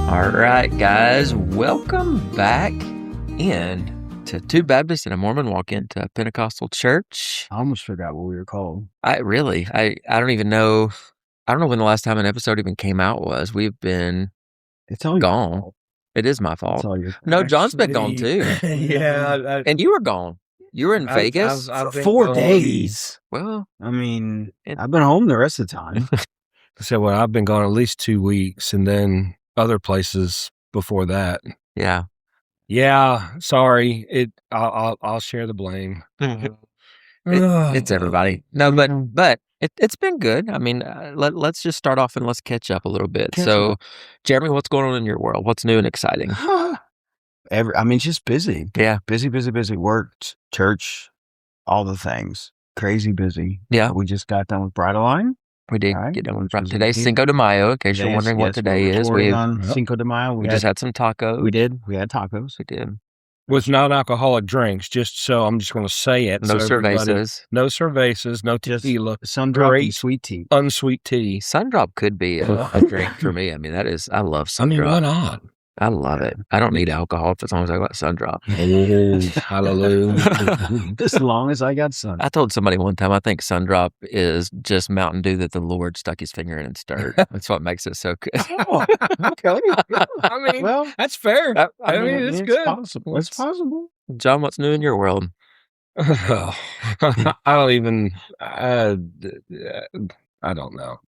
All right, guys, welcome back in to Two Baptists and a Mormon walk into a Pentecostal church. I almost forgot what we were called. I don't even know. I don't know when the last time an episode even came out was. We've been gone. It is my fault. No, John's been gone too. Yeah. And you were gone. You were in Vegas for 4 days. Well, I mean, I've been home the rest of the time. So, I've been gone at least 2 weeks, and then other places before that. Yeah. Yeah. Sorry. I'll share the blame. It's everybody. No, but it's been good. I mean, let's just start off and let's catch up a little bit. Jeremy, what's going on in your world? What's new and exciting? Just busy. Yeah. Busy. Work, church, all the things. Crazy busy. Yeah. We just got done with Bridal Line. We did get done with Bridal. Today's Cinco de Mayo, in case you're wondering what today is. We on Cinco de Mayo. We just had some tacos. We did. We had tacos. We did. With non-alcoholic drinks, I'm just going to say it. No cervezas. No cervezas, no tequila. Sundrop and sweet tea. Unsweet tea. Sundrop could be a drink for me. I mean, I love Sundrop. I mean, why not? I love it. I don't need alcohol as long as I got Sundrop. Oh, hallelujah. As long as I got sun. I told somebody one time, I think Sundrop is just Mountain Dew that the Lord stuck his finger in and stirred. That's what makes it so good. Oh, okay. I mean, well, that's fair. I mean, it's good. Possible. It's possible. John, what's new in your world? I don't even, I don't know.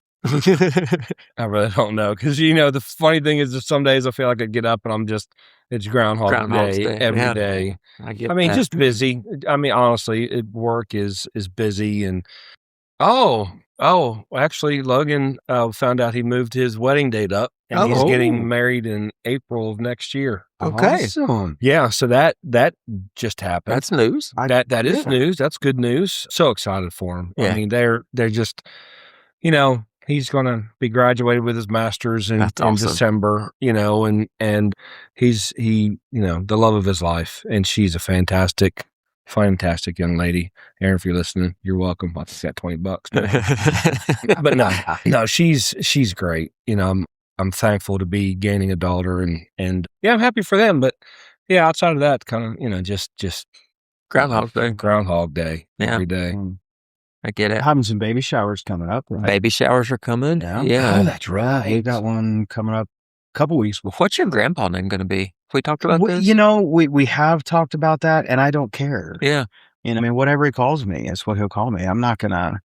I really don't know. Because, the funny thing is that some days I feel like I get up and it's Groundhog Day every day. I mean, just busy. I mean, honestly, work is busy. And, actually, Logan found out he moved his wedding date up. And he's getting married in April of next year. Okay. Awesome. Yeah, so that just happened. That's news. That is news. That's good news. So excited for him. Yeah. I mean, they're just, he's going to be graduated with his master's in December, and he's the love of his life. And she's a fantastic young lady. Aaron, if you're listening, you're welcome. I just got $20. But no, she's great. I'm thankful to be gaining a daughter and yeah, I'm happy for them. But yeah, outside of that, kind of, just Groundhog Day every day. I get it. Having some baby showers coming up. Right? Baby showers are coming. Yeah. Oh, that's right. We got one coming up a couple weeks before. What's your grandpa name going to be? We talked about this? We have talked about that, and I don't care. Yeah. Whatever he calls me, that's what he'll call me. I'm not going to.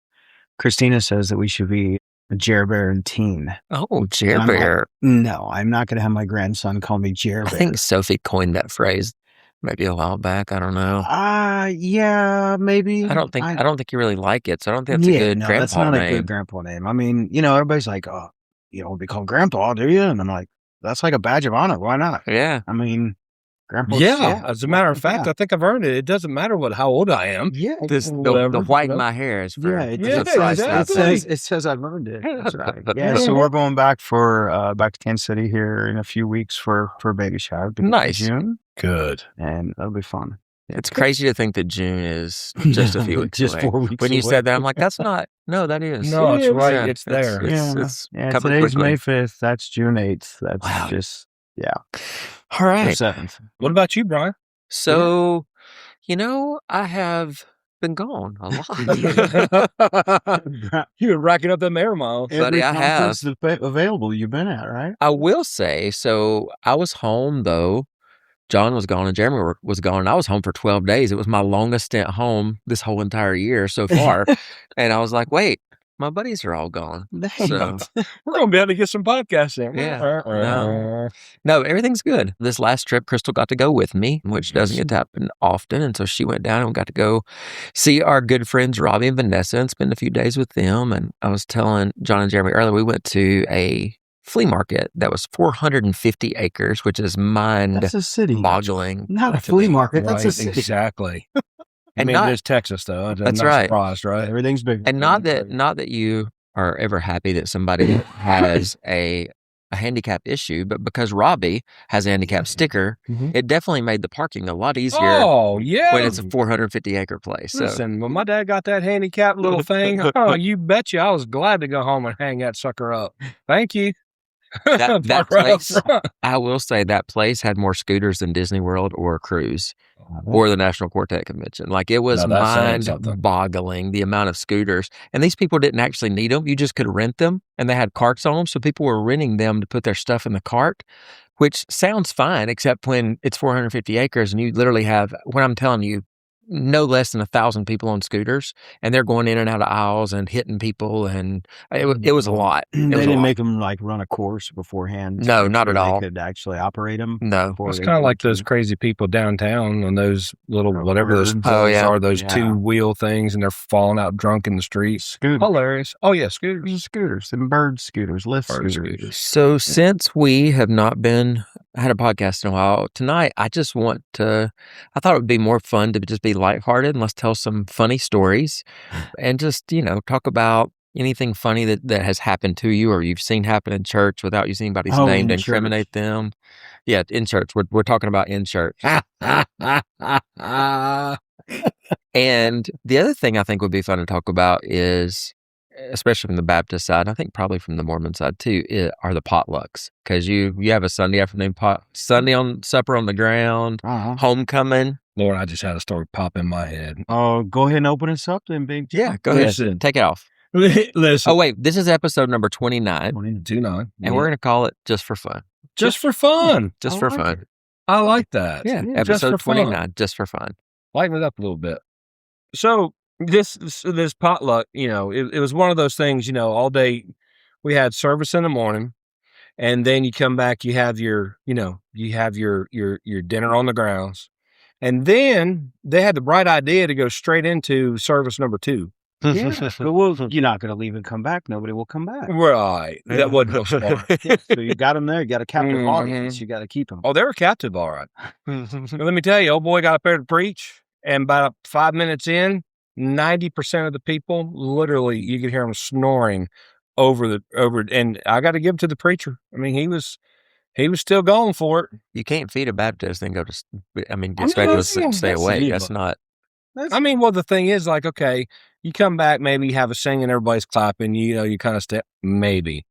Christina says that we should be a Jer Bear and Teen. Oh, Jer Bear. No, I'm not going to have my grandson call me Jer Bear. I think Sophie coined that phrase maybe a while back. I don't know. Yeah, maybe. I don't think you really like it, so I don't think that's a good grandpa name. That's not a good grandpa name. I mean, everybody's like, oh, you don't want to be called grandpa, do you? And I'm like, that's like a badge of honor. Why not? Yeah. I mean, grandpa. Yeah. As a matter of fact, I think I've earned it. It doesn't matter how old I am. Yeah. The white in my hair is for. It says I've earned it. That's right. Yeah. So we're going back to Kansas City here in a few weeks for baby shower. Nice. June. Good. And that'll be fun. It's crazy to think that June is just a few weeks just away. 4 weeks when you away. said that, I'm like, that's not. No, that is. No, it's right. Yeah, it's there. It's today's May 5th. That's June 8th. That's just, yeah. All right. 7th. What about you, Brian? So, I have been gone a lot. You've been racking up them air miles. Buddy, I have. Available you've been at, right? I will say, so I was home, though. John was gone and Jeremy was gone, and I was home for 12 days. It was my longest stint home this whole entire year so far. And I was like, wait, my buddies are all gone. So we're going to be able to get some podcasts in. Yeah. No, everything's good. This last trip, Crystal got to go with me, which doesn't get to happen often. And so she went down and we got to go see our good friends, Robbie and Vanessa, and spend a few days with them. And I was telling John and Jeremy earlier, we went to a flea market that was 450 acres, which is That's a city. boggling. Not a flea market. That's a city. Exactly. And there's Texas though. That's not right. Surprised, right? Everything's big. And not that you are ever happy that somebody has a handicap issue, but because Robbie has a handicap sticker, it definitely made the parking a lot easier. Oh, yeah. When it's a 450 acre place. Listen, when my dad got that handicap little thing, you betcha I was glad to go home and hang that sucker up. Thank you. That place, I will say that place had more scooters than Disney World or a cruise or the National Quartet Convention. Like it was mind-boggling the amount of scooters. And these people didn't actually need them. You just could rent them, and they had carts on them. So people were renting them to put their stuff in the cart, which sounds fine, except when it's 450 acres and you literally have, what I'm telling you, no less than 1,000 people on scooters, and they're going in and out of aisles and hitting people, and it was a lot. They didn't make them like run a course beforehand. No, not at all. They could actually operate them. No, it's kind of like those crazy people downtown on those little whatever those are, those 2-wheel things, and they're falling out drunk in the streets. Scooters. Hilarious. Oh yeah, scooters, and bird scooters, lift scooters. So since we have not had a podcast in a while, tonight I thought it would be more fun to just be lighthearted and let's tell some funny stories and just, talk about anything funny that has happened to you or you've seen happen in church without using anybody's name to incriminate them. Yeah, in church. We're talking about in church. And the other thing I think would be fun to talk about is, especially from the Baptist side, I think probably from the Mormon side too, are the potlucks. Because you have a Sunday afternoon Sunday on supper on the ground, homecoming. Lord, I just had a story pop in my head. Oh, go ahead and open us up then, big. Yeah, go ahead. Take it off. Listen. Oh, wait. This is episode number 29. 29. And we're going to call it Just for Fun. Just for fun. Just for fun. I like that. Yeah, episode 29, Just for Fun. Lighten it up a little bit. So this potluck, it was one of those things, all day we had service in the morning, and then you come back, you have your dinner on the grounds. And then they had the bright idea to go straight into service number 2. Yeah, but you're not going to leave and come back. Nobody will come back. Right. That wasn't smart. So you got them there. You got a captive audience. You got to keep them. Oh, they were captive, all right. Let me tell you, old boy got up there to preach, and about 5 minutes in, 90% of the people, literally, you could hear them snoring over, and I got to give it to the preacher. I mean, he was still going for it. You can't feed a Baptist and expect us to stay awake. That's not. Well, the thing is, like, okay, you come back, maybe you have a singing, everybody's clapping, you kind of step, maybe.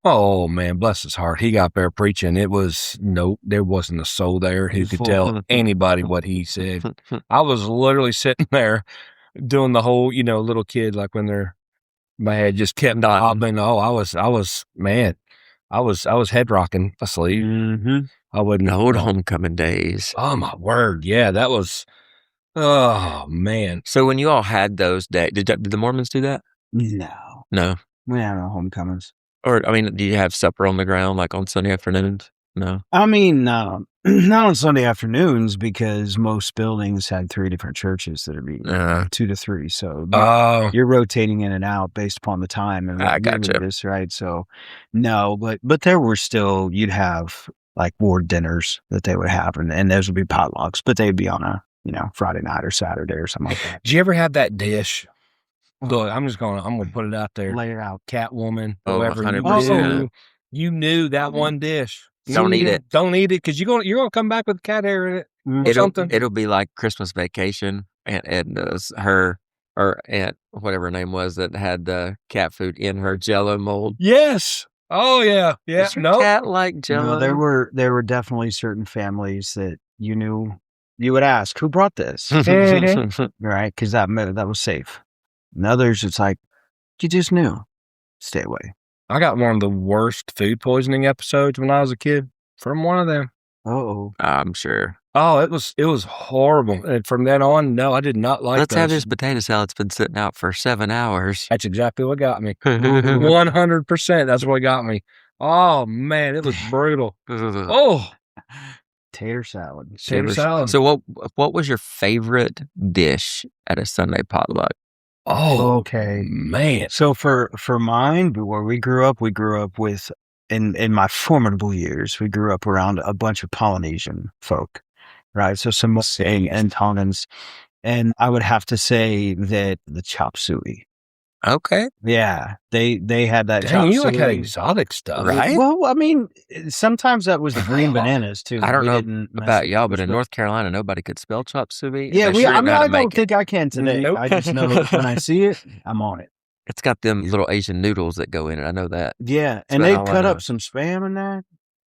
Oh, man, bless his heart. He got there preaching. It was, nope, there wasn't a soul there who could tell anybody what he said. I was literally sitting there doing the whole, little kid, like when my head just kept bobbing. Oh, I was head rocking asleep. Mm-hmm. I wouldn't. The old homecoming days. Oh, my word. Yeah, that was, oh, man. So when you all had those days, did the Mormons do that? No. We have no homecomings. Or, do you have supper on the ground like on Sunday afternoons? No. No. Not on Sunday afternoons, because most buildings had 3 different churches that are meeting, 2 to 3. So you're rotating in and out based upon the time. And I gotcha. This, right? So no, but there were still, you'd have like ward dinners that they would have, and those would be potlucks, but they'd be on a, Friday night or Saturday or something like that. Did you ever have that dish? Look, I'm gonna put it out there. Lay it out. Catwoman, whoever 100%. You knew that one dish. Don't eat it. Don't eat it, because you're gonna come back with cat hair in it or something. It'll be like Christmas Vacation. Aunt Edna's, her aunt, whatever her name was, that had the cat food in her Jello mold. Yes. Oh yeah. No cat like Jello. No, there were definitely certain families that you knew. You would ask, who brought this? Right? Because that was safe. And others, it's like, you just knew. Stay away. I got one of the worst food poisoning episodes when I was a kid from one of them. Oh, I'm sure. Oh, it was horrible. And from then on, no, I did not like Let's have this potato salad that's been sitting out for 7 hours. That's exactly what got me. 100%. That's what got me. Oh, man, it was brutal. Oh. Tater salad. Tater salad. So what was your favorite dish at a Sunday potluck? Oh, okay, man. So for mine, where we grew up with, in my formidable years, we grew up around a bunch of Polynesian folk, right? So Samoa and Tongans, and I would have to say that the chop suey. Okay. Yeah, they had that. Dang, you like had exotic stuff, right? Well, sometimes that was the green bananas too. I don't know about y'all, but in North Carolina, nobody could spell chop suey. Yeah, I don't think I can today. Nope. I just know when I see it, I'm on it. It's got them little Asian noodles that go in it. I know that. Yeah, and they cut up some Spam in that.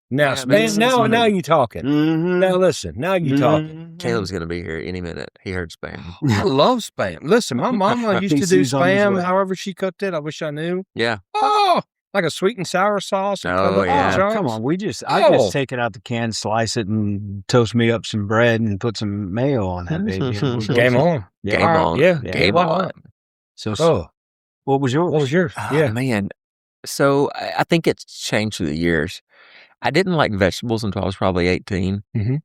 Now, Spam. Now you talking. Mm-hmm. Now listen. Now you talking. Caleb's gonna be here any minute. He heard Spam. I love Spam. Listen, my mama used to do Spam. However she cooked it, I wish I knew. Yeah. Oh, like a sweet and sour sauce. Oh yeah. Come on, I just take it out the can, slice it, and toast me up some bread and put some mayo on that baby. Game on. Yeah. Game on. Yeah. Game on. So, what was yours? Oh, man. So I think it's changed through the years. I didn't like vegetables until I was probably 18. Mm-hmm.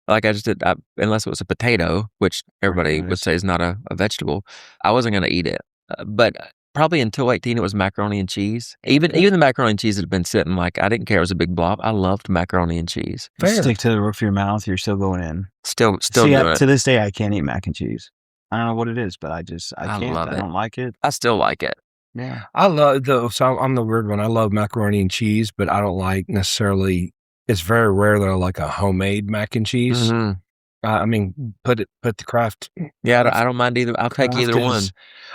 Like I just did, unless it was a potato, which everybody would say is not a vegetable. I wasn't going to eat it. But probably until 18, it was macaroni and cheese. Even the macaroni and cheese had been sitting, like, I didn't care. It was a big blob. I loved macaroni and cheese. Stick to the roof of your mouth. You're still going in. Still doing it. To this day, I can't eat mac and cheese. I don't know what it is, but I can't. Love it. I don't like it. I still like it. Yeah. I love so I'm the weird one. I love macaroni and cheese, but I don't like necessarily, it's very rare that I like a homemade mac and cheese. Mm-hmm. I mean, put the craft. Yeah, I don't mind either. I'll take either one.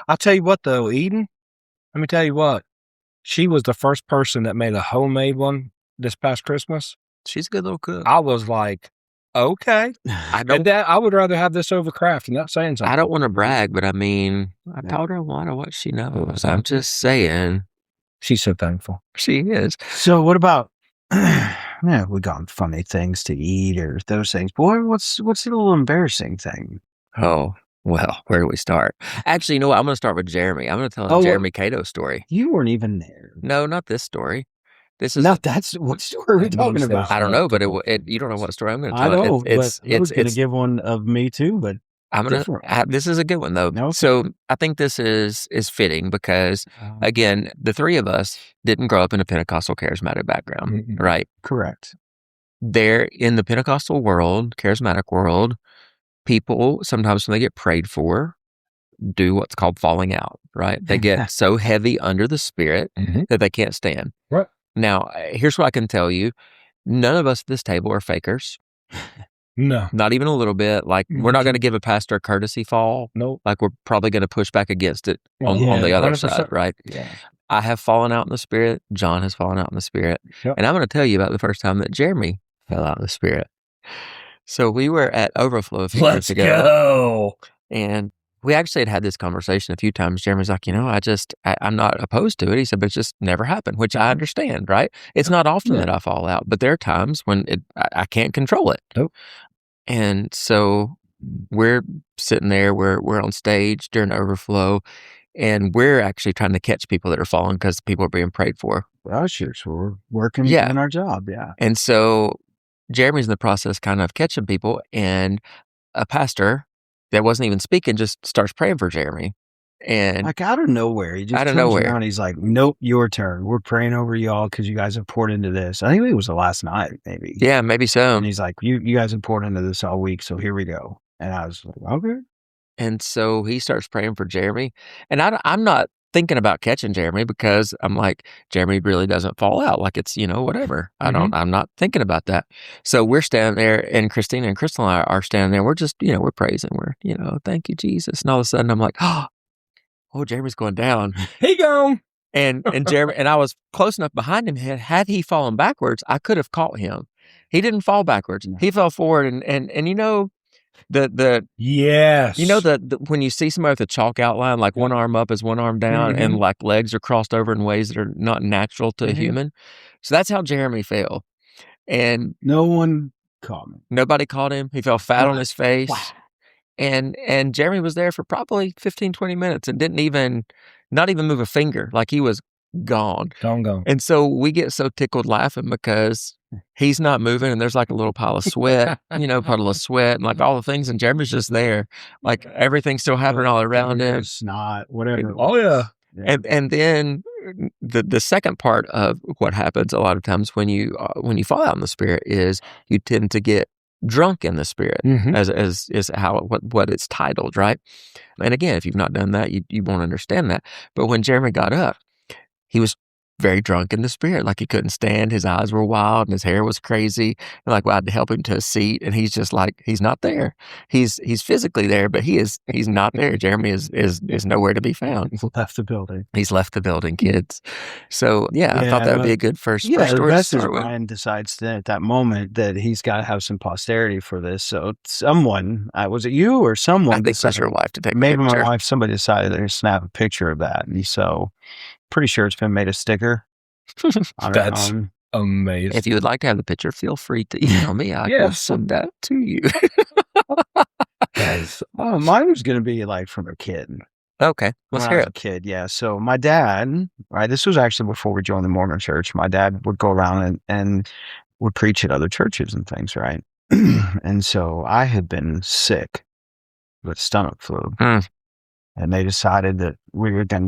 I'll tell you what though, Eden, let me tell you what, she was the first person that made a homemade one this past Christmas. She's a good little cook. I was like, okay. I would rather have this over craft. Not saying something. I don't want to brag, but I mean, I taught her a lot of what she knows. I'm just saying. She's so thankful. She is. So what about, we got funny things to eat or those things. Boy, what's a little embarrassing thing? Oh, well, where do we start? Actually, you know what? I'm going to start with Jeremy. I'm going to tell a Jeremy Cato story. You weren't even there. No, not this story. This is what story are we talking about? I don't know, but you don't know what story I'm going to tell. I know, I was going to give one of me too, but I'm going to. This is a good one though. Okay. So I think this is fitting because again, the three of us didn't grow up in a Pentecostal charismatic background, right? Correct. There in the Pentecostal world, charismatic world, people sometimes when they get prayed for, do what's called falling out, right? They get so heavy under the Spirit that they can't stand. Right. Now, here's what I can tell you. None of us at this table are fakers. No. Not even a little bit. Like, we're not going to give a pastor a courtesy fall. Nope. Like, we're probably going to push back against it on the other 100%. Side, right? Yeah. I have fallen out in the Spirit. John has fallen out in the Spirit. Yep. And I'm going to tell you about the first time that Jeremy fell out in the Spirit. So we were at Overflow a few years ago. Let's go. And we actually had this conversation a few times. Jeremy's like, I'm not opposed to it. He said, but it's just never happened, which I understand, right? It's not often that I fall out, but there are times when I can't control it. Nope. And so we're sitting there, we're on stage during Overflow, and we're actually trying to catch people that are falling because people are being prayed for. Well, sure. So we're working on our job, yeah. And so Jeremy's in the process kind of catching people, and a pastor that wasn't even speaking just starts praying for Jeremy. And like out of nowhere, he just turns around, he's like, nope, your turn. We're praying over y'all because you guys have poured into this. I think it was the last night, maybe. Yeah, maybe so. And he's like, you guys have poured into this all week, so here we go. And I was like, okay. And so he starts praying for Jeremy. And I'm not thinking about catching Jeremy because I'm like, Jeremy really doesn't fall out. Like it's, whatever. I'm not thinking about that. So we're standing there, and Christina and Crystal and I are standing there. We're just, we're praising. We're, thank you, Jesus. And all of a sudden I'm like, oh, Jeremy's going down. He gone. And Jeremy, and I was close enough behind him. Had he fallen backwards, I could have caught him. He didn't fall backwards. No. He fell forward. And yes, when you see somebody with a chalk outline, like one arm up is one arm down, and like legs are crossed over in ways that are not natural to a human. So that's how Jeremy fell. And no one caught him. Nobody caught him. He fell flat on his face. Wow. And Jeremy was there for probably 15, 20 minutes and not even move a finger. Like he was gone. Gone. And so we get so tickled laughing because he's not moving, and there's like a little pile of sweat, puddle of sweat, and like all the things, and Jeremy's just there. Like everything's still happening all around him. Snot, whatever. Oh yeah. And then the second part of what happens a lot of times when you fall out in the Spirit is you tend to get drunk in the Spirit, as is how what it's titled, right? And again, if you've not done that, you won't understand that. But when Jeremy got up, he was very drunk in the spirit. Like he couldn't stand. His eyes were wild and his hair was crazy. And like, well, I had to help him to a seat, and he's just like, he's not there. He's physically there, but he's not there. Jeremy is nowhere to be found. He's left the building. He's left the building, kids. So I thought that would be a good first story to start with. Ryan decides then at that moment that he's got to have some posterity for this. So someone, was it you or someone? I think that's your wife to take. Maybe my wife. Somebody decided to snap a picture of that, and so pretty sure it's been made a sticker. That's amazing. If you would like to have the picture, feel free to email me. I will send that to you. Mine was going to be like from a kid. Okay, let's hear it. A kid, yeah. So my dad, right? This was actually before we joined the Mormon Church. My dad would go around and would preach at other churches and things, right? And so I had been sick with stomach flu. And they decided that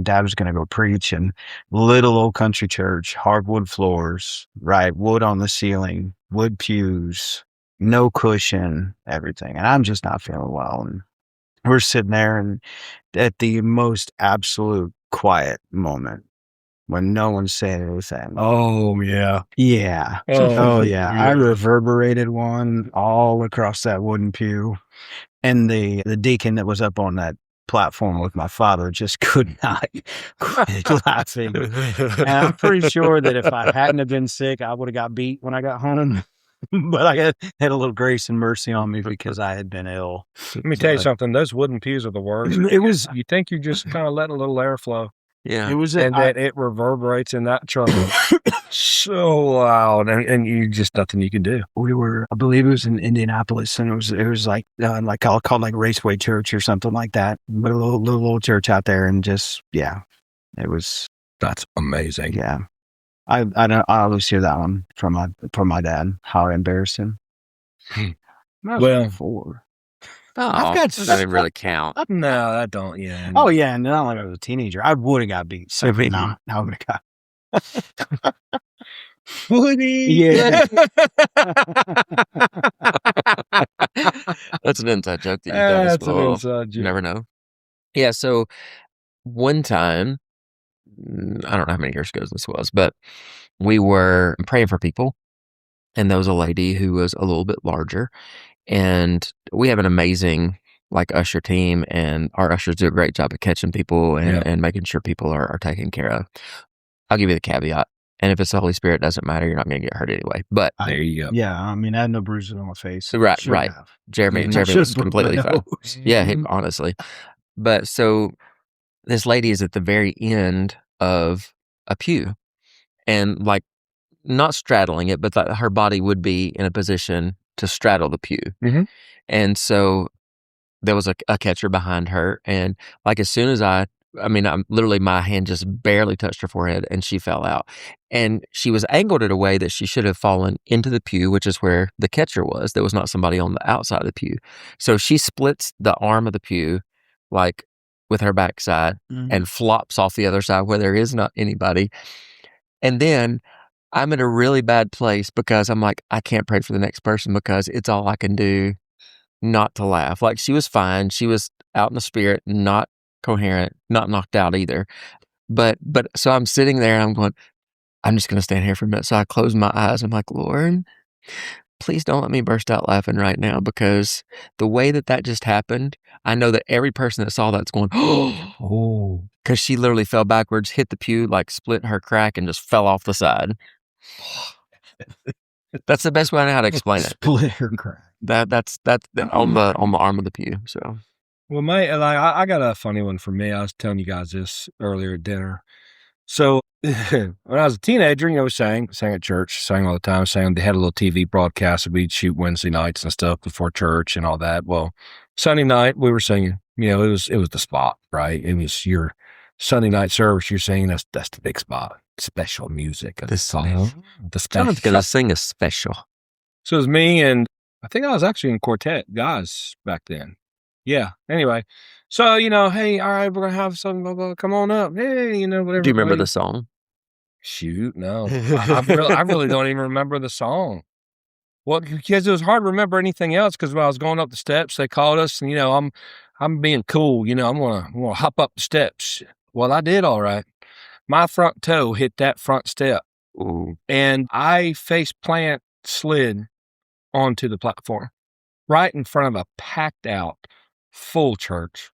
Dad was going to go preach in little old country church, hardwood floors, right? Wood on the ceiling, wood pews, no cushion, everything. And I'm just not feeling well. And we're sitting there and at the most absolute quiet moment when no one's saying anything. Oh, yeah. Yeah. Oh, yeah. I reverberated one all across that wooden pew. And the deacon that was up on that platform with my father just could not quit laughing. And I'm pretty sure that if I hadn't have been sick, I would have got beat when I got home. But I had a little grace and mercy on me because I had been ill. Let me tell you something. Those wooden pews are the worst. It was. You think you're just kind of letting a little airflow. Yeah. It was. And that it reverberates in that truck so loud, and you just nothing you can do. We were, I believe it was in Indianapolis, and it was like I'll call it like Raceway Church or something like that. But a little old church out there, and just it was. That's amazing. Yeah. I always hear that one from my dad, how I embarrassed him. Well, 4. I've got that doesn't really count. No, that don't. Yeah. Oh yeah, and not like I was a teenager. I would have got beat. So no, I would have got. Woody. Yeah. That's an inside joke that you got. That's an inside joke. You never know. Yeah. So one time, I don't know how many years ago this was, but we were praying for people, and there was a lady who was a little bit larger, and we have an amazing usher team, and our ushers do a great job of catching people and making sure people are taken care of. I'll give you the caveat. And if it's the Holy Spirit, it doesn't matter. You're not going to get hurt anyway. But there you go. Yeah, I mean, I had no bruises on my face. Right. Jeremy was completely fine. Yeah, honestly. But so this lady is at the very end of a pew, and not straddling it, but that her body would be in a position to straddle the pew. Mm-hmm. And so there was a catcher behind her, and as soon as I'm literally, my hand just barely touched her forehead, and she fell out. And she was angled in a way that she should have fallen into the pew, which is where the catcher was. There was not somebody on the outside of the pew. So she splits the arm of the pew, with her backside, and flops off the other side where there is not anybody. And then I'm in a really bad place because I'm like, I can't pray for the next person because it's all I can do not to laugh. She was fine. She was out in the spirit, not coherent, not knocked out either. But so I'm sitting there and I'm going, I'm just going to stand here for a minute. So I close my eyes. I'm like, Lord, please don't let me burst out laughing right now, because the way that just happened, I know that every person that saw that's going, oh, because she literally fell backwards, hit the pew, split her crack, and just fell off the side. That's the best way I know how to explain it. Split her crack. That's on the arm of the pew. So. Well, I got a funny one for me. I was telling you guys this earlier at dinner. So when I was a teenager, we sang at church, sang all the time, they had a little TV broadcast that we'd shoot Wednesday nights and stuff before church and all that. Well, Sunday night we were singing, it was the spot, right? It was your Sunday night service. You're singing, that's the big spot, special music. The special. Someone's going to sing a special. So it was me, and I think I was actually in quartet guys back then. Yeah. Anyway, so, hey, all right, we're going to have something, blah, blah, come on up. Hey, whatever. Do you remember the song? Shoot, no. I really don't even remember the song. Well, because it was hard to remember anything else, because when I was going up the steps, they called us, and, I'm being cool, I'm going to hop up the steps. Well, I did all right. my front toe hit that front step. Ooh. And I face plant slid onto the platform right in front of a packed out full church.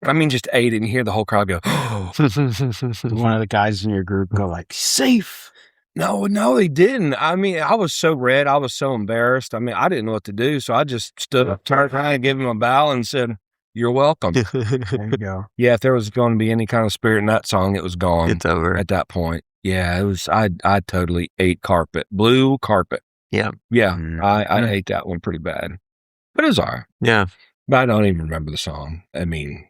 I mean, just ate it and you hear the whole crowd go, oh. One of the guys in your group go like, safe. No, they didn't. I mean, I was so red. I was so embarrassed. I mean, I didn't know what to do. So I just stood up, turned around, gave him a bow and said, you're welcome. There you go. Yeah, if there was going to be any kind of spirit in that song, it was gone. It's over at that point. Yeah, it was. I totally ate carpet, blue carpet. Yeah. I ate that one pretty bad, but it was all right. Yeah, but I don't even remember the song. I mean,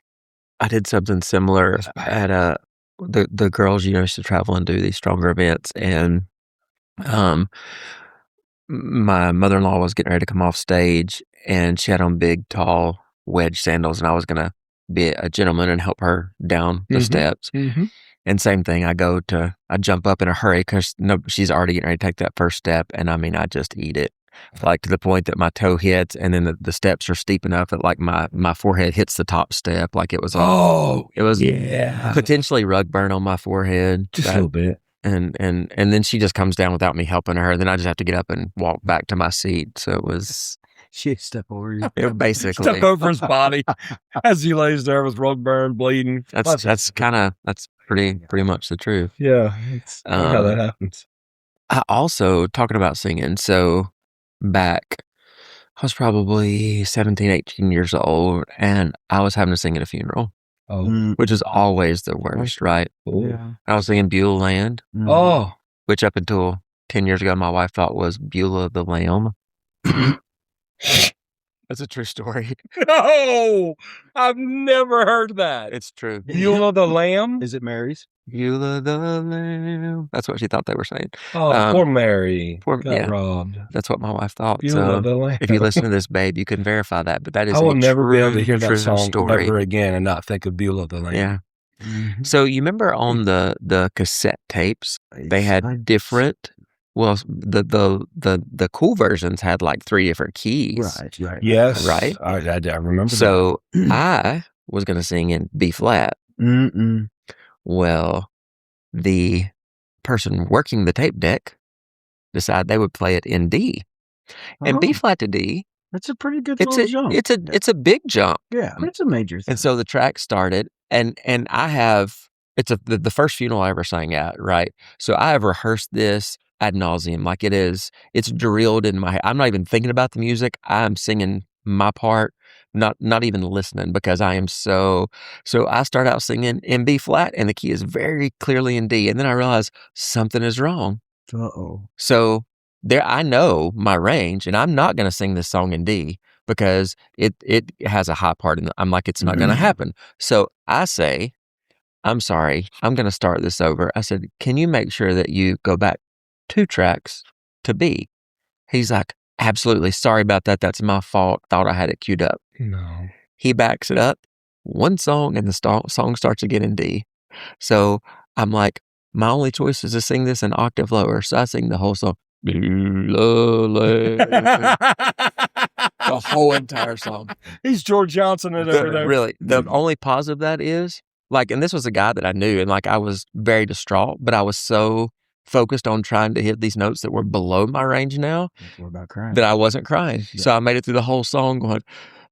I did something similar at the girls used to travel and do these stronger events, and my mother-in-law was getting ready to come off stage, and she had on big, tall wedge sandals, and I was gonna be a gentleman and help her down the steps. Mm-hmm. And same thing, I jump up in a hurry because she's already getting ready to take that first step, and I mean, I just eat it, like to the point that my toe hits, and then the steps are steep enough that like my forehead hits the top step, like it was potentially rug burn on my forehead, just a little bit. And then she just comes down without me helping her. Then I just have to get up and walk back to my seat. So it was. She stepped over you. Basically. Stepped over his body as he lays there with rug burn, bleeding. That's pretty much the truth. Yeah. It's how that happens. I also, talking about singing, so back, I was probably 17, 18 years old, and I was having to sing at a funeral. Oh. Which is always the worst, right? Yeah. I was singing Beulah Land. Oh. Which up until 10 years ago, my wife thought was Beulah the Lamb. That's a true story. No! I've never heard that. It's true. Beulah the Lamb? Is it Mary's? Beulah the Lamb. That's what she thought they were saying. Oh, poor Mary. Got robbed. That's what my wife thought. Beulah the Lamb. If you listen to this, babe, you can verify that. But that is I will never be able to hear that song story ever again and not think of Beulah the Lamb. Yeah. Mm-hmm. So you remember on the cassette tapes, they had different. Well, the cool versions had like 3 different keys. Right. Yes. Right. I remember. So I was going to sing in B flat. Well, the person working the tape deck decided they would play it in D, and B flat to D. That's a pretty good little jump. It's a big jump. Yeah, it's a major thing. And so the track started, and I have the first funeral I ever sang at, right? So I have rehearsed this ad nauseum, like it's drilled in my head. I'm not even thinking about the music. I'm singing my part, not even listening, because I am so I start out singing in B flat, and the key is very clearly in D, and then I realize something is wrong. So there, I know my range, and I'm not going to sing this song in D because it has a high part in it. I'm like, it's not going to happen. So I say, I'm sorry, I'm going to start this over. I said, can you make sure that you go back 2 tracks to B? He's like, absolutely, sorry about that. That's my fault. Thought I had it queued up. No. He backs it up 1 song, and the song starts again in D. So I'm like, my only choice is to sing this an octave lower. So I sing the whole song. The whole entire song. He's George Johnson and over there. Really, the only pause of that is like, and this was a guy that I knew, and like I was very distraught, but I was so focused on trying to hit these notes that were below my range now that I wasn't crying. Yeah. So I made it through the whole song going,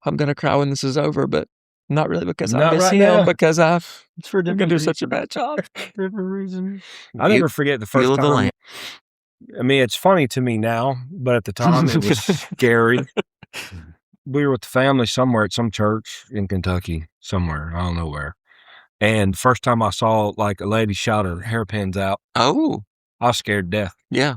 I'm going to cry when this is over, but not really because I miss him, now. Because I'm going to do such a bad job. Different reasons. I never forget the first time. I mean, it's funny to me now, but at the time it was scary. We were with the family somewhere at some church in Kentucky, somewhere, I don't know where. And first time I saw like a lady shout her hairpins out. Oh. I was scared to death. Yeah.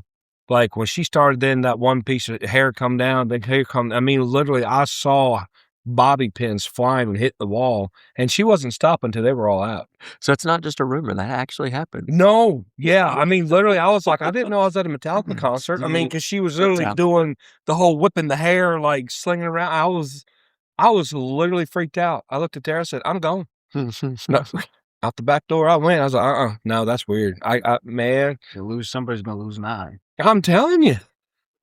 Like when she started, then that one piece of hair come down, then hair come. I mean, literally, I saw bobby pins flying and hit the wall, and she wasn't stopping until they were all out. So it's not just a rumor, that actually happened. No, yeah. I mean, literally, I was like, I didn't know I was at a Metallica concert. I mean, because she was literally doing the whole whipping the hair, like slinging around. I was literally freaked out. I looked at Tara, said, I'm gone. No. Out the back door I went. I was like, no, that's weird. Man, somebody's gonna lose an eye. I'm telling you.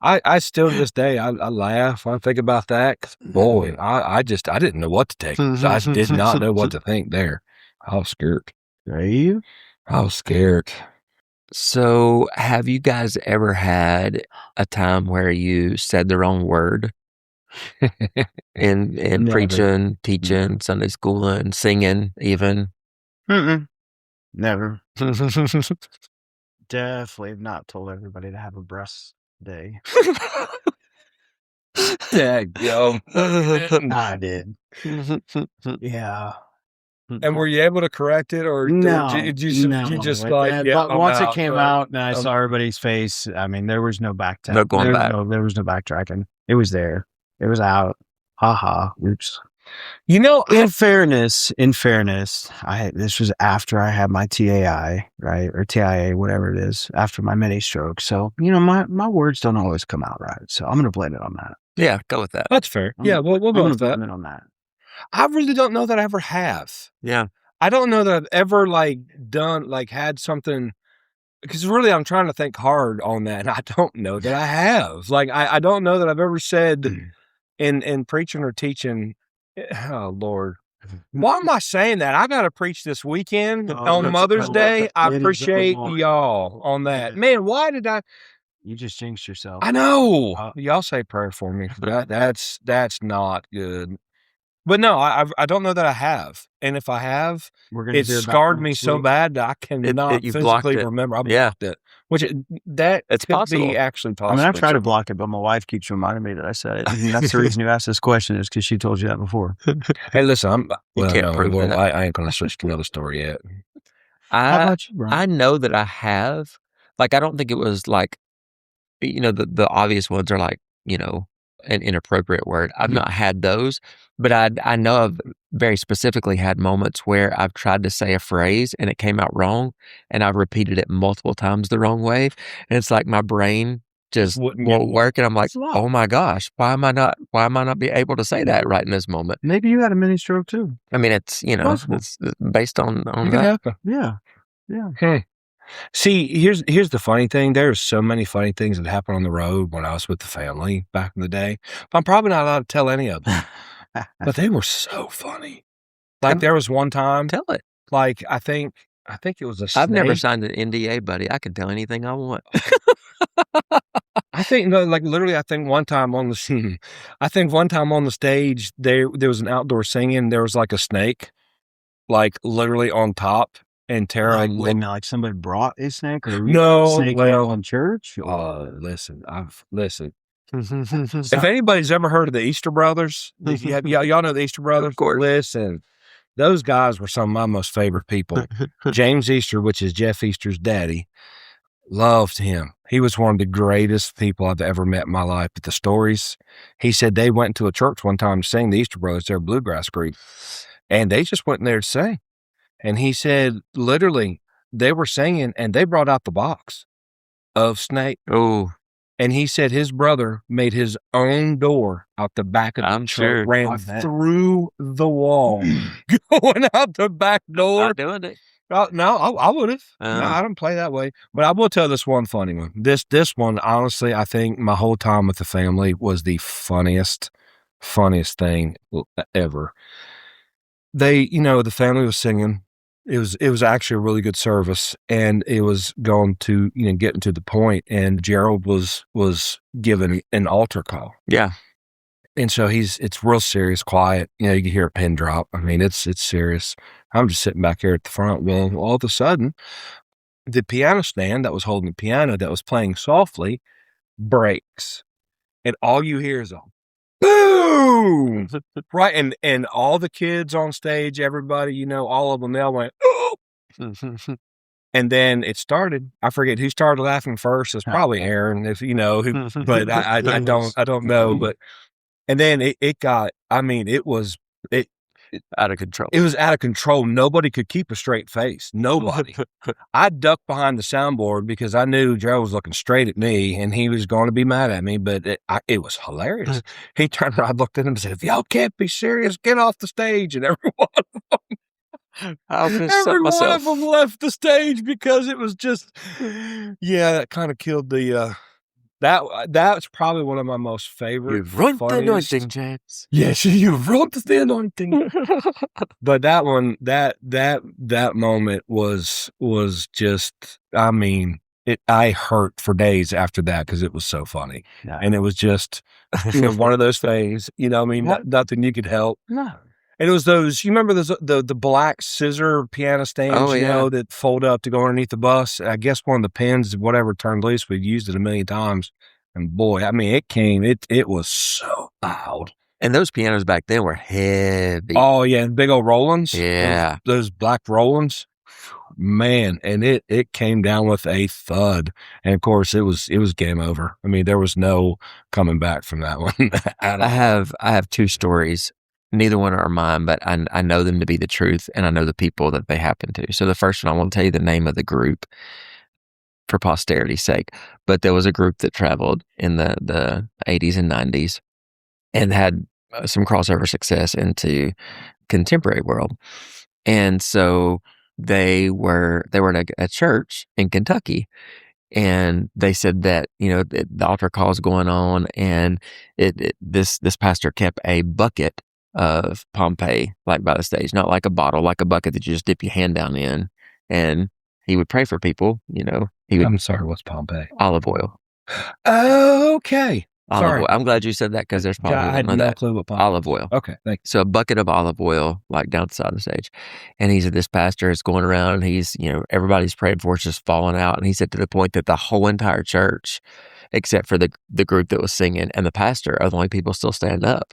I still to this day I laugh when I think about that. 'Cause boy, I didn't know what to take. I did not know what to think there. I was scared. Are you? I was scared. So, have you guys ever had a time where you said the wrong word in Never. preaching, teaching, Sunday schooling, singing, even? Never. Definitely have not told everybody to have a breast day. Yo. I did. Yeah. And were you able to correct it, or No, did you just like? Yeah, but once it came out and I I'm saw everybody's face, I mean, there was no back. No going back. There was no backtracking. It was there. It was out. Ha. Oops. You know, in fairness, this was after I had my TAI, right, or TIA, whatever it is, after my mini stroke. So my words don't always come out right. So I'm going to blame it on that. Yeah, go with that. That's fair. We'll go with that. Blame it on that. I really don't know that I ever have. Yeah. I don't know that I've ever had something, because really I'm trying to think hard on that, and I don't know that I have. I don't know that I've ever said in preaching or teaching, oh Lord, why am I saying that? I got to preach this weekend on Mother's Day. I appreciate y'all on that. Man, why did I? You just jinxed yourself. I know. Y'all say prayer for me. That's not good. But no, I don't know that I have. And if I have, it scarred me so bad that I cannot physically remember. I blocked it. Which it's could possible. Be actually possible. I mean, I try to block it, but my wife keeps reminding me that I said it. And that's the reason you asked this question, is because she told you that before. Hey, listen, I ain't going to switch to another story yet. How about you, Brian? I know that I have. I don't think it was like, the obvious ones are like, an inappropriate word. I've not had those, but I know I've very specifically had moments where I've tried to say a phrase and it came out wrong, and I've repeated it multiple times the wrong way, and it's like my brain just won't work, and I'm like, oh my gosh, why am I not be able to say that right in this moment? Maybe you had a mini stroke too. I mean, it's it's based on that. Happen. Yeah. Hey. See, here's the funny thing. There's so many funny things that happened on the road when I was with the family back in the day. I'm probably not allowed to tell any of them, but they were so funny. There was one time. Tell it. I think it was a snake. I've never signed an NDA, buddy. I can tell anything I want. I think literally. I think one time on the stage there was an outdoor singing. There was like a snake, literally on top. And Tara, like somebody brought a snake, or in church? Listen. If anybody's ever heard of the Easter Brothers, y'all know the Easter Brothers. Of course. Listen, those guys were some of my most favorite people. James Easter, which is Jeff Easter's daddy, loved him. He was one of the greatest people I've ever met in my life. But the stories, he said they went to a church one time to sing the Easter Brothers, their bluegrass group, and they just went in there to sing. And he said, literally, they were singing and they brought out the box of snake. Oh. And he said his brother made his own door out the back of the truck, ran through the wall, going out the back door. Not doing it. No, I would have. No, I don't play that way. But I will tell this one funny one. This one, honestly, I think my whole time with the family was the funniest thing ever. The family was singing. It was actually a really good service, and it was going to, getting to the point, and Gerald was given an altar call. Yeah. And so it's real serious, quiet. You can hear a pin drop. I mean, it's serious. I'm just sitting back here at the front. Well, all of a sudden, the piano stand that was holding the piano that was playing softly breaks. And all you hear is a boom! Right. And all the kids on stage, everybody, all of them, they all went, oh! And then it started. I forget who started laughing first. It's probably Aaron, if who, but I don't know. But, and then it got, it was out of control. It was out of control. Nobody could keep a straight face. Nobody. I ducked behind the soundboard because I knew Joe was looking straight at me and he was going to be mad at me, but it was hilarious. He turned around, looked at him and said, if y'all can't be serious, get off the stage. And every one of them left the stage because it was just, that kind of killed the That's probably one of my most favorite. You've run the anointing, James. Yes, you've run the anointing. But that one, that moment was just. I mean, I hurt for days after that because it was so funny, and it was just one of those things. I mean, nothing you could help. No. And it was those. You remember those the black scissor piano stands, that fold up to go underneath the bus. I guess one of the pins, whatever, turned loose. We'd used it a million times, and boy, I mean, it came. It was so loud. And those pianos back then were heavy. Oh yeah, and big old Rolands. Yeah, those black Rolands. Man, and it came down with a thud, and of course it was game over. I mean, there was no coming back from that one. I have two stories. Neither one are mine, but I know them to be the truth, and I know the people that they happen to. So the first one, I won't tell you the name of the group for posterity's sake, but there was a group that traveled in the 80s and 90s and had some crossover success into contemporary world. And so they were at a church in Kentucky, and they said that the altar call is going on, and this pastor kept a bucket of Pompeii, like by the stage, not like a bottle, like a bucket that you just dip your hand down in, and he would pray for people. He would. I'm sorry, what's Pompeii? Olive oil. Okay. Olive oil. I'm glad you said that because there's probably I had no clue what Pompeii. Olive oil. Okay, thank you. So a bucket of olive oil, like down the side of the stage, and he said this pastor is going around, and he's everybody's prayed for, it's just falling out, and he said to the point that the whole entire church, except for the group that was singing and the pastor, are the only people still standing up.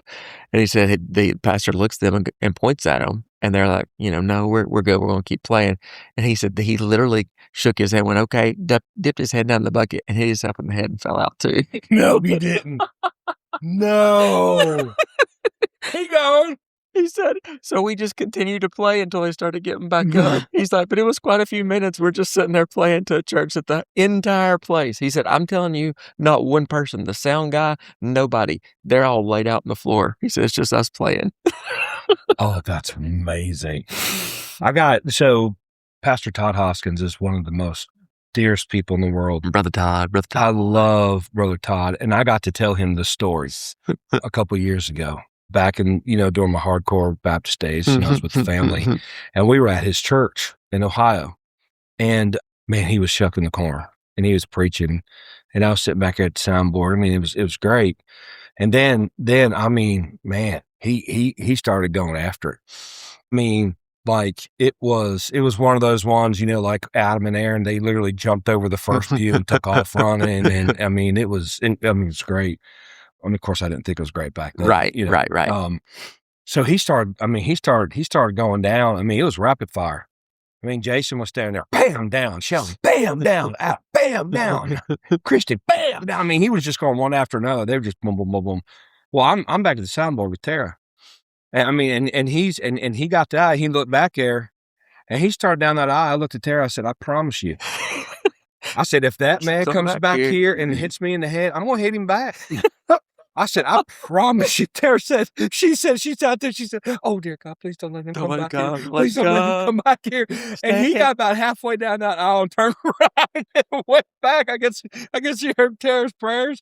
And he said the pastor looks at them and points at them, and they're like, no, we're good, we're going to keep playing. And he said that he literally shook his head, went okay, dipped his head down in the bucket, and hit himself in the head and fell out too. No, he didn't. No. He gone. He said, so we just continued to play until they started getting back up. He's like, but it was quite a few minutes. We're just sitting there playing to a church that the entire place. He said, I'm telling you, not one person, the sound guy, nobody. They're all laid out on the floor. He said, it's just us playing. Oh, that's amazing. So Pastor Todd Hoskins is one of the most dearest people in the world. Brother Todd. I love Brother Todd, and I got to tell him the stories a couple years ago. Back in, during my hardcore Baptist days, I was with the family, and we were at his church in Ohio, and man, he was shucking the corner, and he was preaching, and I was sitting back at the soundboard. I mean, it was great. And then, I mean, man, he started going after it. I mean, like it was one of those ones, like Adam and Aaron, they literally jumped over the first view and took off running. And I mean, it's great. And of course, I didn't think it was great back then. Right, right. So he started going down. I mean, it was rapid fire. I mean, Jason was standing there, bam, down. Shelly, bam, down. Out, bam, down. Christy, bam, down. I mean, he was just going one after another. They were just boom, boom, boom, boom. Well, I'm back to the soundboard with Tara. And I mean, and he got the eye. He looked back there, and he started down that aisle. I looked at Tara. I said, I promise you. I said, if that man comes back here and hits me in the head, I'm going to hit him back. I said, I promise you. Tara said, she's out there. She said, oh, dear God, please don't let him come back here. Please don't let him come back here. And he got about halfway down that aisle and turned around and went back. I guess you heard Tara's prayers.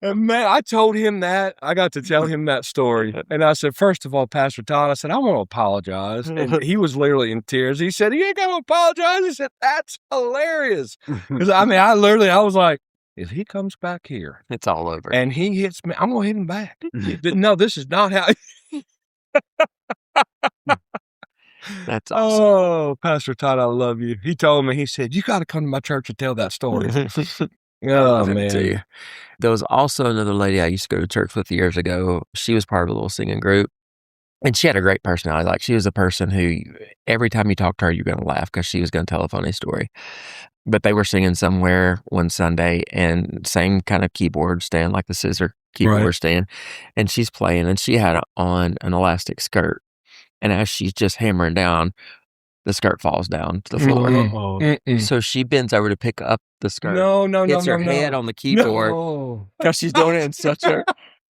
And man, I told him that. I got to tell him that story. And I said, first of all, Pastor Todd, I said, I want to apologize. And he was literally in tears. He said, you ain't got to apologize. He said, that's hilarious. Because I mean, I was like, if he comes back here, it's all over. And he hits me, I'm going to hit him back. No, this is not how. That's awesome. Oh, Pastor Todd, I love you. He told me, he said, you got to come to my church and tell that story. Oh, man. There was also another lady I used to go to church with years ago. She was part of a little singing group, and she had a great personality. Like, she was a person who, every time you talked to her, you're going to laugh because she was going to tell a funny story. But they were singing somewhere one Sunday, and same kind of keyboard stand, like the scissor keyboard stand, and she's playing, and she had on an elastic skirt. And as she's just hammering down, the skirt falls down to the floor. So she bends over to pick up the skirt. Hits her head on the keyboard because she's doing it in such a...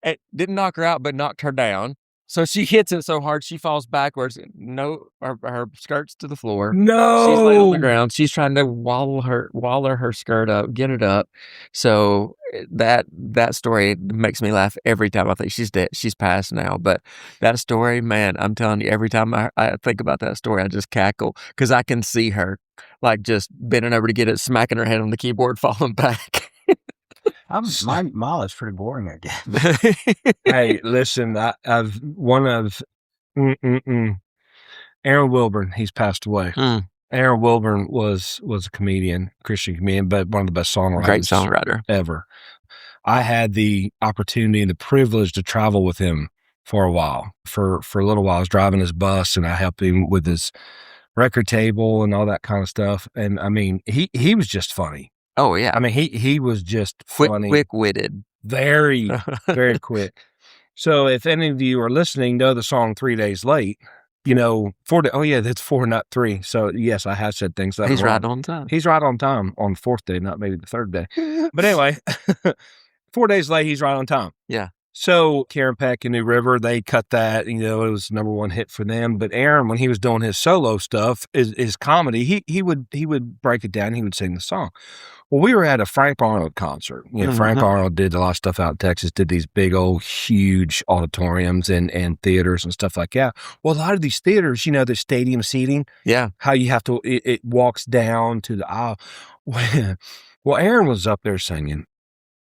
It didn't knock her out, but knocked her down. So she hits it so hard she falls backwards. No, her skirt's to the floor. No, she's laying on the ground. She's trying to waller her skirt up, get it up. So that story makes me laugh every time. I think she's dead. She's passed now, but that story, man, I'm telling you, every time I think about that story, I just cackle because I can see her like just bending over to get it, smacking her head on the keyboard, falling back. My mall is pretty boring, I guess. Hey, listen, I've one of Aaron Wilburn. He's passed away. Aaron Wilburn was a comedian, Christian comedian, but one of the best songwriters. Great songwriter ever. I had the opportunity and the privilege to travel with him for a while. For a little while, I was driving his bus, and I helped him with his record table and all that kind of stuff. And I mean, he was just funny. Oh yeah, I mean, he was just funny, quick-witted, very, very quick. So if any of you are listening, know the song 3 Days Late, you know, 4 days. Oh yeah, that's 4, not 3. So yes, I have said things that he's wrong. right on time. He's right on time on the 4th day, not maybe the 3rd day. But anyway, 4 days late, he's right on time. Yeah. So Karen Peck and New River, they cut that, you know, it was #1 hit for them. But Aaron, when he was doing his solo stuff, his comedy, he would break it down. He would sing the song. Well, we were at a Frank Arnold concert. You know, Frank Arnold did a lot of stuff out in Texas, did these big old huge auditoriums and theaters and stuff like that. Well, a lot of these theaters, you know, the stadium seating. Yeah. How you have to, it walks down to the aisle. Well, Aaron was up there singing.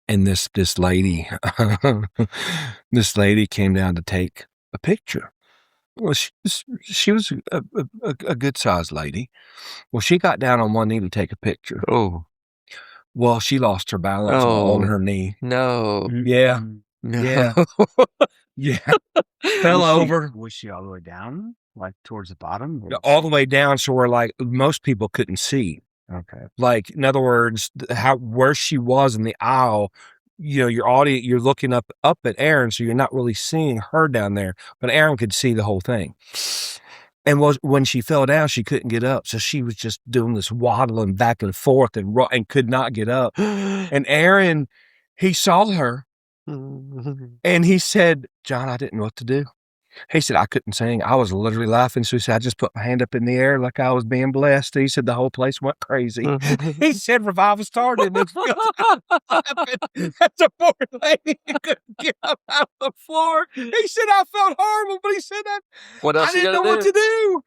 And this lady, this lady came down to take a picture. Well, she was a good sized lady. Well, she got down on one knee to take a picture. Oh, well, she lost her balance on her knee. No, yeah, no. yeah, yeah. Fell over. Was she all the way down, like towards the bottom? All the way down, so where like most people couldn't see. Okay. Like, in other words, where she was in the aisle, you know, you're looking up at Aaron, so you're not really seeing her down there, but Aaron could see the whole thing. And when she fell down, she couldn't get up, so she was just doing this waddling back and forth and could not get up. And Aaron, he saw her, and he said, "John, I didn't know what to do." He said, "I couldn't sing. I was literally laughing." So he said, "I just put my hand up in the air like I was being blessed." He said, "The whole place went crazy." He said, "Revival started." That's a poor lady who couldn't get up out of the floor. He said, "I felt horrible," but he said, what else I didn't know what to do.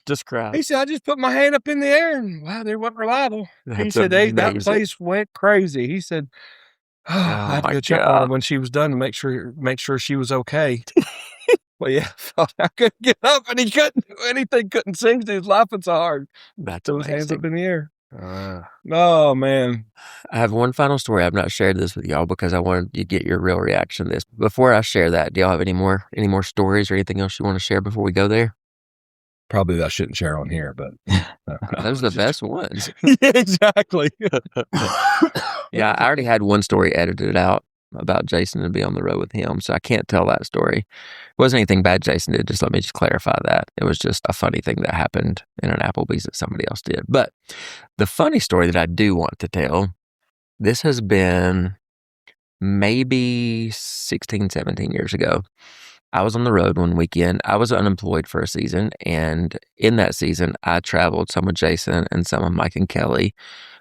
Just cry. He said, "I just put my hand up in the air, and wow, they weren't reliable." He said, that place went crazy. He said, I had to go check on her when she was done to make sure she was okay. Well, yeah, I couldn't get up, and he couldn't do anything, couldn't sing, he was laughing so hard. That's so his hands up in the air. Oh, man. I have one final story. I've not shared this with y'all because I wanted to get your real reaction to this. Before I share that, do y'all have any more stories or anything else you want to share before we go there? Probably I shouldn't share on here, but those are the best ones. Yeah, exactly. Yeah, I already had one story edited out about Jason to be on the road with him, so I can't tell that story. It wasn't anything bad Jason did, just let me just clarify that. It was just a funny thing that happened in an Applebee's that somebody else did. But the funny story that I do want to tell, this has been maybe 16, 17 years ago. I was on the road one weekend. I was unemployed for a season, and in that season, I traveled some with Jason and some with Mike and Kelly,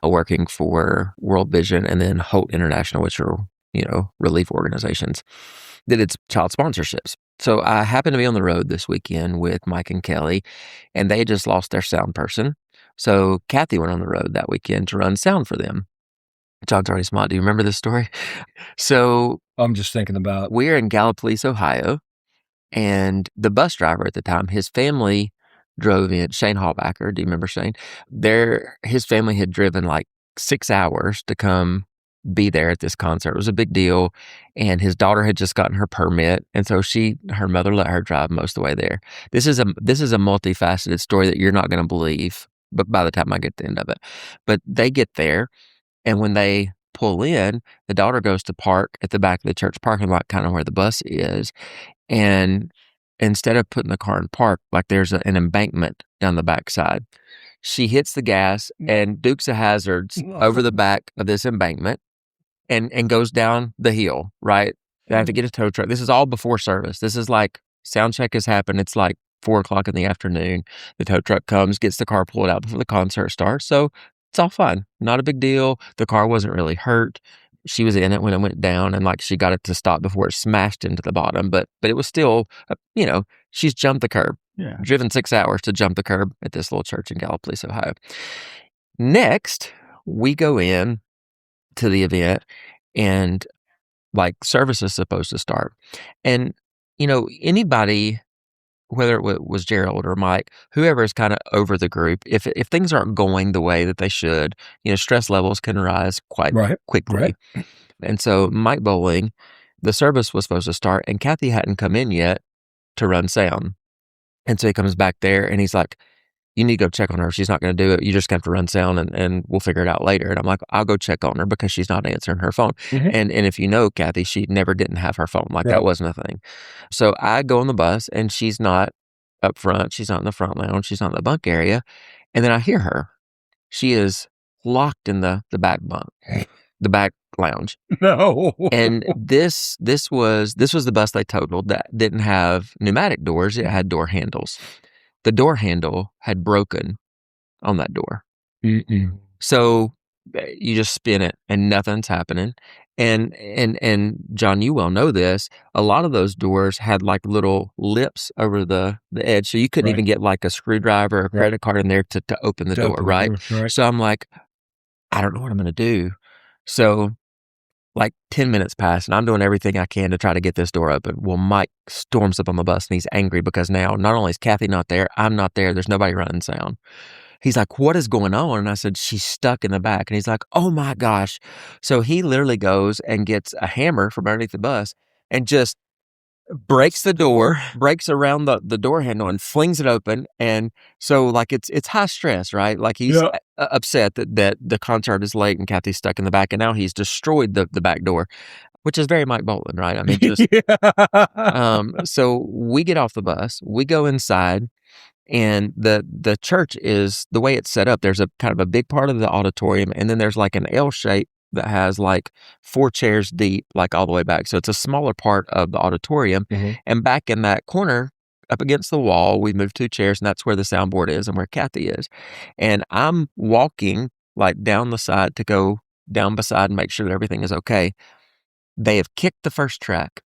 working for World Vision and then Holt International, which are, you know, relief organizations that it's child sponsorships. So I happened to be on the road this weekend with Mike and Kelly, and they just lost their sound person. So Kathy went on the road that weekend to run sound for them. John's already smart. Do you remember this story? So I'm just thinking about, we're in Gallipolis, Ohio, and the bus driver at the time, his family drove in. Shane Hallbacker, do you remember Shane? His family had driven like 6 hours to come be there at this concert. It was a big deal, and his daughter had just gotten her permit, and so her mother let her drive most of the way there. This is a multifaceted story that you're not going to believe, but by the time I get to the end of it. But they get there, and when they pull in, the daughter goes to park at the back of the church parking lot, kind of where the bus is, and instead of putting the car in park, like there's an embankment down the backside, she hits the gas and dukes a hazards over the back of this embankment and goes down the hill, right? They have to get a tow truck. This is all before service. This is like Sound check has happened. It's like 4:00 in the afternoon. The tow truck comes, gets the car pulled out before the concert starts. So it's all fine. Not a big deal. The car wasn't really hurt. She was in it when it went down, and like she got it to stop before it smashed into the bottom. But it was still, she's jumped the curb. Yeah. Driven 6 hours to jump the curb at this little church in Gallipolis, Ohio. Next, we go in to the event, and like service is supposed to start. And, anybody, whether it was Gerald or Mike, whoever is kind of over the group, if things aren't going the way that they should, stress levels can rise quite quickly. Right. And so Mike Bowling, the service was supposed to start, and Kathy hadn't come in yet to run sound. And so he comes back there and he's like, you need to go check on her. She's not going to do it. You just have to run sound and we'll figure it out later. And I'm like, I'll go check on her because she's not answering her phone. Mm-hmm. And if you know Kathy, she never didn't have her phone. Like that wasn't a thing. So I go on the bus and she's not up front. She's not in the front lounge. She's not in the bunk area. And then I hear her. She is locked in the back bunk, the back lounge. No. And this was the bus they totaled that didn't have pneumatic doors. It had door handles. The door handle had broken on that door. Mm-mm. So you just spin it and nothing's happening. And John, you well know this. A lot of those doors had like little lips over the edge. So you couldn't even get like a screwdriver or a credit card in there to open the door, right? So I'm like, I don't know what I'm going to do. So like 10 minutes pass and I'm doing everything I can to try to get this door open. Well, Mike storms up on the bus and he's angry because now not only is Kathy not there, I'm not there. There's nobody running sound. He's like, what is going on? And I said, she's stuck in the back. And he's like, oh my gosh. So he literally goes and gets a hammer from underneath the bus and just breaks the door, breaks around the door handle and flings it open. And so like it's high stress, right? Like he's upset that the concert is late and Kathy's stuck in the back and now he's destroyed the back door, which is very Mike Boland, right? I mean, just, so we get off the bus, we go inside and the church is the way it's set up. There's a kind of a big part of the auditorium and then there's like an L shape that has like 4 chairs deep, like all the way back. So it's a smaller part of the auditorium. Mm-hmm. And back in that corner, up against the wall, we moved 2 chairs and that's where the soundboard is and where Kathy is. And I'm walking like down the side to go down beside and make sure that everything is okay. They have kicked the first track.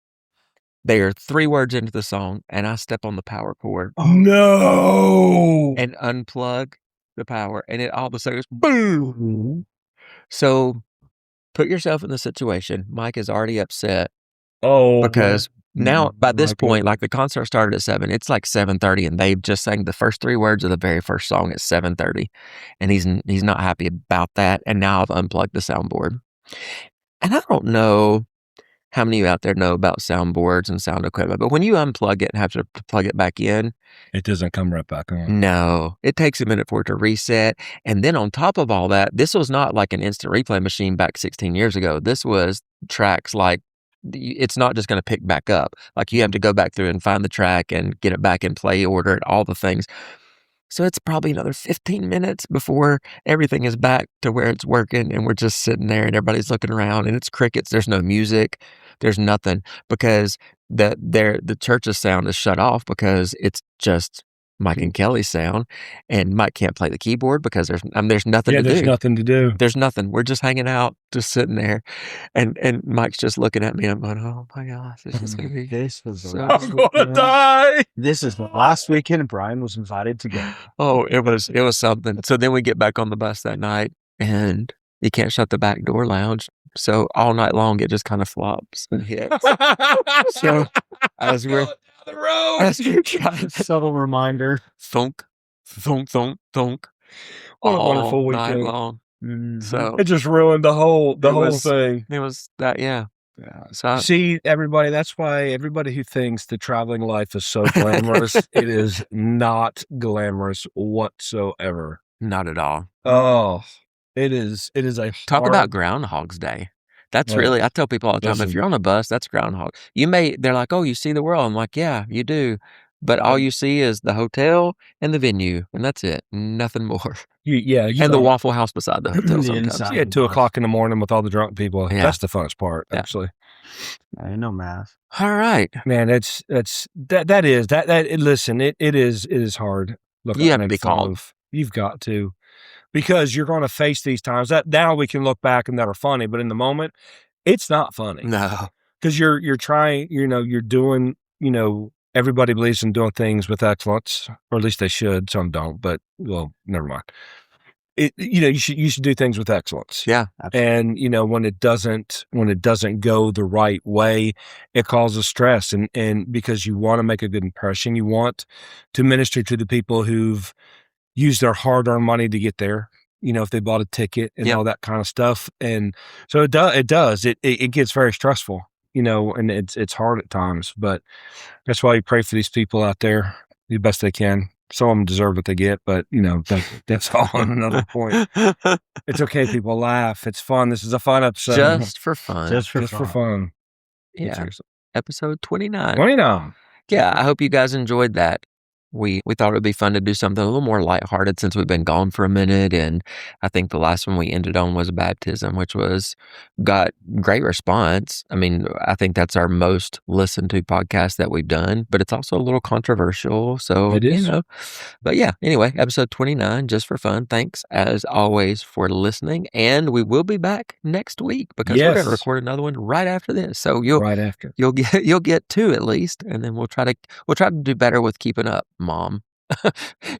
They are 3 words into the song and I step on the power cord. Oh, no! And unplug the power and it all of a sudden goes boom. So put yourself in the situation. Mike is already upset. Oh, because now by this point, like the concert started at 7, it's like 7:30, and they've just sang the first 3 words of the very first song at 7:30, and he's not happy about that. And now I've unplugged the soundboard, and I don't know how many of you out there know about soundboards and sound equipment, but when you unplug it and have to plug it back in, it doesn't come right back on. No, it takes a minute for it to reset. And then on top of all that, this was not like an instant replay machine back 16 years ago. This was tracks like, it's not just going to pick back up. Like you have to go back through and find the track and get it back in play order and all the things. So it's probably another 15 minutes before everything is back to where it's working and we're just sitting there and everybody's looking around and it's crickets. There's no music. There's nothing because the church's sound is shut off because it's just Mike and Kelly's sound and Mike can't play the keyboard because there's nothing to do. There's nothing to do. There's nothing. We're just hanging out, just sitting there. And Mike's just looking at me and I'm going, oh my gosh, this is going to be I'm going to die. This is the last weekend Brian was invited to go. Oh, it was something. So then we get back on the bus that night and you can't shut the back door lounge. So all night long, it just kind of flops and hits. So as we're the road, subtle reminder, thunk, thunk, thunk, thunk. What a wonderful weekend. Night long. Mm-hmm. So it just ruined the whole thing. It was that, yeah. So see, everybody, that's why everybody who thinks the traveling life is so glamorous, it is not glamorous whatsoever. Not at all. Oh, it is a talk about Groundhog's Day. That's really, I tell people all the time, if you're on a bus, that's Groundhog. They're like, oh, you see the world. I'm like, yeah, you do. But all you see is the hotel and the venue, and that's it. Nothing more. And the Waffle House beside the hotel sometimes. Yeah, 2:00 in the morning with all the drunk people. Yeah. That's the funnest part, actually. I know math. All right, man. Listen, it is hard. Look, you have to be calm. You've got to, because you're going to face these times that now we can look back and that are funny, but in the moment, it's not funny. No, because you're trying. You're doing. Everybody believes in doing things with excellence, or at least they should. Some don't, but well, never mind. You should do things with excellence. Yeah. Absolutely. And when it doesn't go the right way, it causes stress, and because you want to make a good impression, you want to minister to the people who've used their hard-earned money to get there, if they bought a ticket and all that kind of stuff. And so it gets very stressful, and it's hard at times, but that's why you pray for these people out there the best they can. Some of them deserve what they get, but that's all on another point. It's okay, people, laugh. It's fun. This is a fun episode. Just for fun. Just for fun. Yeah. Seriously. Episode 29. 29. Yeah, I hope you guys enjoyed that. We thought it would be fun to do something a little more lighthearted since we've been gone for a minute. And I think the last one we ended on was baptism, which got great response. I mean, I think that's our most listened to podcast that we've done, but it's also a little controversial. So, it is. But yeah, anyway, episode 29, just for fun. Thanks as always for listening. And we will be back next week because we're going to record another one right after this. So you'll get two at least. And then we'll try to do better with keeping up. Mom,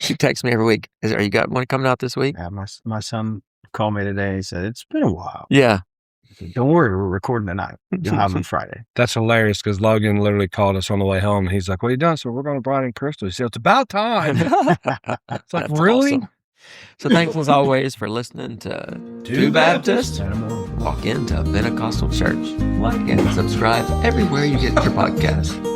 she texts me every week. You got one coming out this week? Yeah, my son called me today. He said, it's been a while. Yeah. Said, don't worry, we're recording tonight. You'll have them Friday. That's hilarious because Logan literally called us on the way home. He's like, what are you doing? So we're going to Brian and Crystal. He said, it's about time. It's like, really? Awesome. So thanks as always for listening to Two Baptists Walk Into a Pentecostal Church. Like and subscribe everywhere you get your podcast.